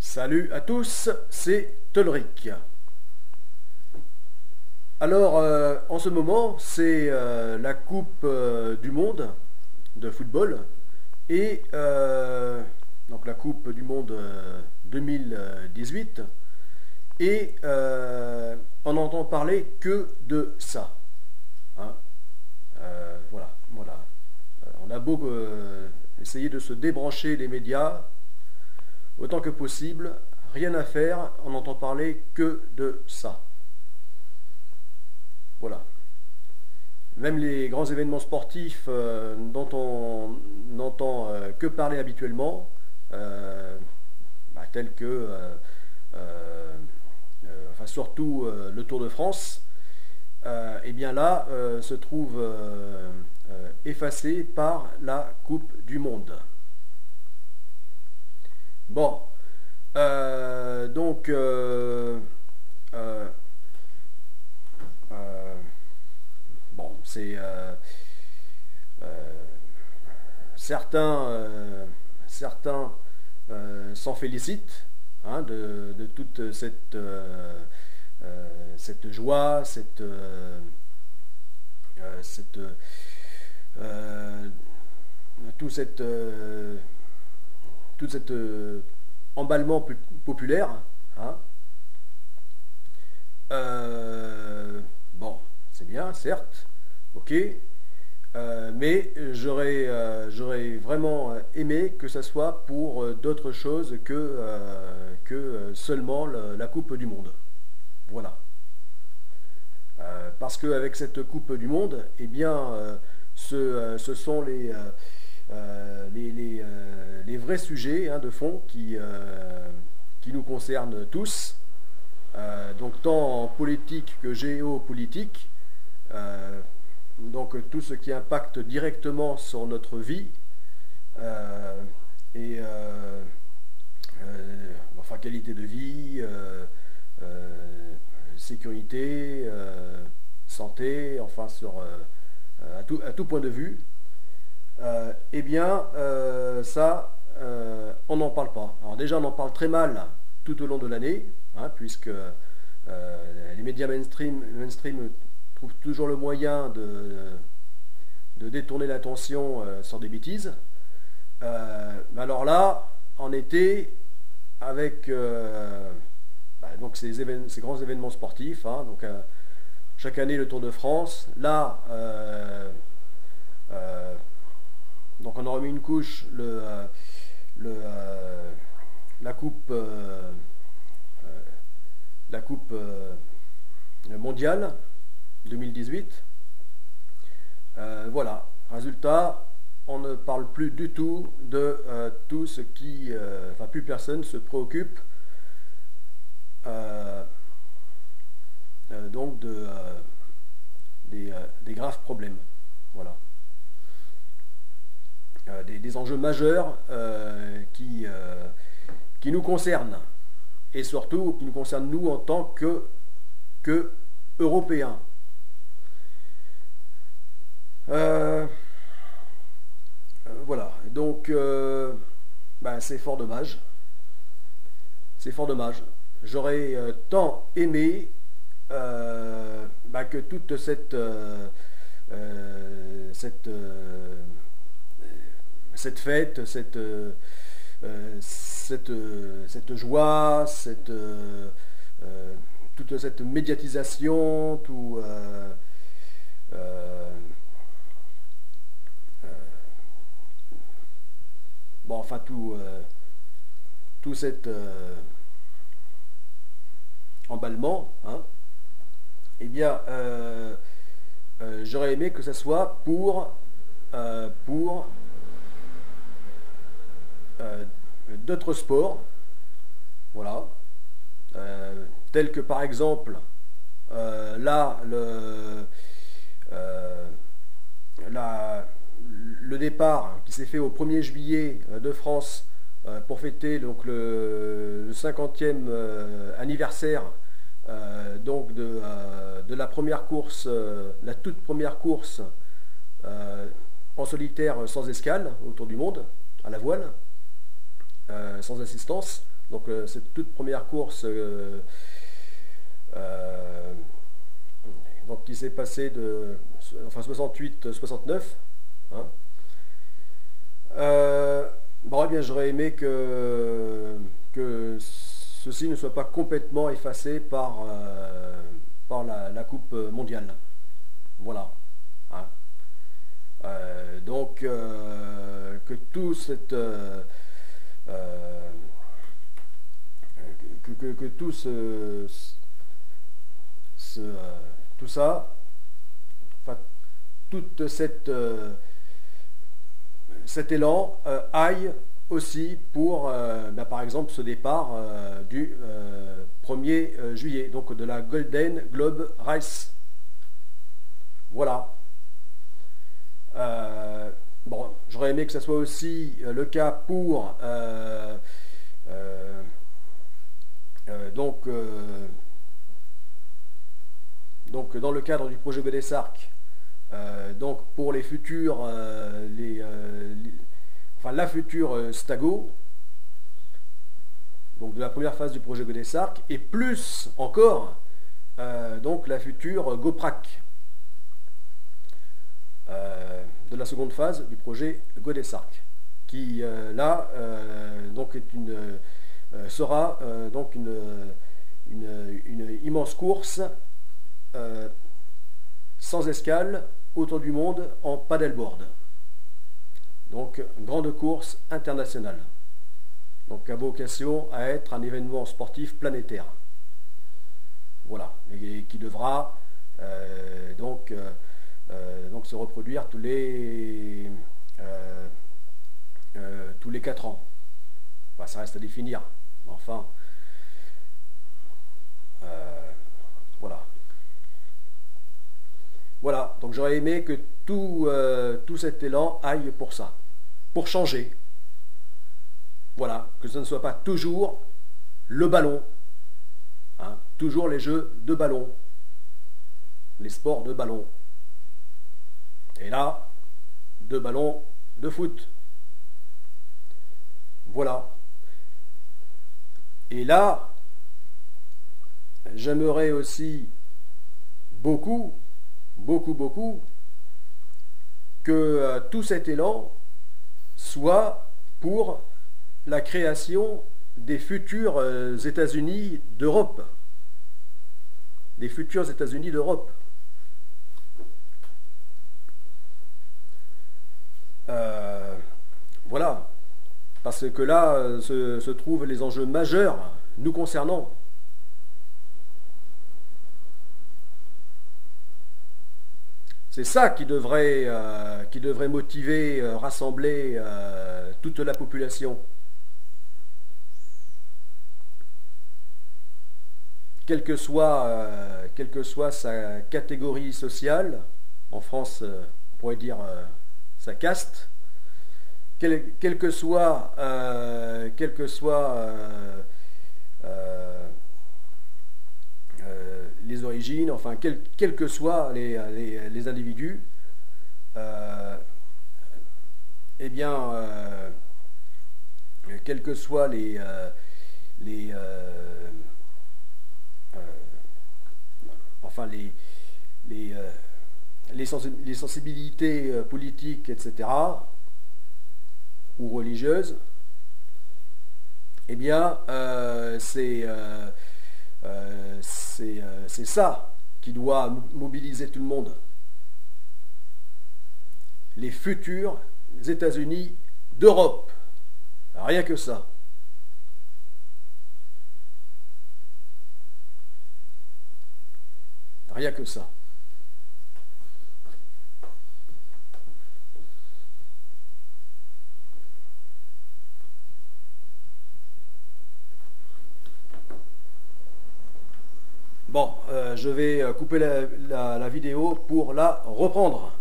Salut à tous, c'est Tolric. Alors, en ce moment, c'est la Coupe du Monde de football et donc la Coupe du Monde 2018 et on n'entend parler que de ça. Hein. Voilà. On a beau essayer de se débrancher des médias autant que possible, rien à faire, on n'entend parler que de ça. Voilà. Même les grands événements sportifs dont on n'entend que parler habituellement, tels que, enfin surtout le Tour de France, et bien là se trouve effacé par la Coupe du Monde. Bon, donc bon, c'est certains s'en félicitent hein, de toute cette joie, cette tout cette tout cet emballement populaire. Hein. Bon, c'est bien, certes, ok, mais j'aurais vraiment aimé que ça soit pour d'autres choses que seulement la Coupe du Monde. Voilà. Parce qu'avec cette Coupe du Monde, eh bien, ce sont les vrais sujets hein, de fond qui nous concernent tous, donc tant en politique que géopolitique, donc tout ce qui impacte directement sur notre vie, et enfin qualité de vie, sécurité, santé, enfin à tout point de vue. Eh bien, ça, on n'en parle pas. Alors déjà, on en parle très mal tout au long de l'année, hein, puisque les médias mainstream trouvent toujours le moyen de détourner l'attention sur des bêtises. Mais alors là, en été, avec donc ces grands événements sportifs, hein, donc chaque année le Tour de France, là, donc on a remis une couche la coupe mondiale 2018. Voilà. Résultat, on ne parle plus du tout de tout ce qui, enfin plus personne se préoccupe donc des graves problèmes. Voilà. Des enjeux majeurs qui nous concernent et surtout qui nous concernent nous en tant que Européens. Voilà, donc c'est fort dommage. C'est fort dommage. J'aurais tant aimé que toute cette fête, cette joie, toute cette médiatisation, tout cet emballement, hein, eh bien, j'aurais aimé que ça soit pour d'autres sports, voilà, tels que par exemple là le départ qui s'est fait au 1er juillet de France pour fêter donc le 50e anniversaire donc de la première course, la toute première course en solitaire sans escale autour du monde, à la voile, sans assistance. donc cette toute première course donc qui s'est passée de enfin 68-69. Hein. Bon, eh bien, j'aurais aimé que ceci ne soit pas complètement effacé par la Coupe mondiale. Voilà. Hein. Donc, que tout cette... que tout tout ça, enfin, toute cet élan aille aussi pour, ben, par exemple, ce départ du 1er juillet, donc de la Golden Globe Race. Voilà. Bon, j'aurais aimé que ça soit aussi le cas pour donc dans le cadre du projet Godessarc, donc pour les futurs, enfin la future Stago, donc de la première phase du projet Godessarc, et plus encore donc la future GoPrac, de la seconde phase du projet Godessarc, qui là donc est sera donc une immense course sans escale autour du monde en paddleboard. Donc grande course internationale. Donc à vocation à être un événement sportif planétaire. Voilà, et qui devra donc se reproduire tous les 4 ans. Enfin, ça reste à définir. Enfin, voilà. Voilà, donc j'aurais aimé que tout cet élan aille pour ça, pour changer. Voilà, que ce ne soit pas toujours le ballon, hein, toujours les jeux de ballon, les sports de ballon. Et là, de ballon de foot. Voilà. Et là, j'aimerais aussi beaucoup que tout cet élan soit pour la création des futurs États-Unis d'Europe. Des futurs États-Unis d'Europe. Voilà. Parce que là se trouvent les enjeux majeurs nous concernant. C'est ça qui devrait motiver, rassembler toute la population. Quelle que soit sa catégorie sociale, en France, on pourrait dire sa caste, quelle que soit les origines, enfin quels que soient les individus, eh bien, quels que soient enfin les sensibilités politiques, etc., ou religieuses, eh bien, c'est ça qui doit mobiliser tout le monde. Les futurs États-Unis d'Europe. Rien que ça. Rien que ça. Bon, je vais couper la vidéo pour la reprendre.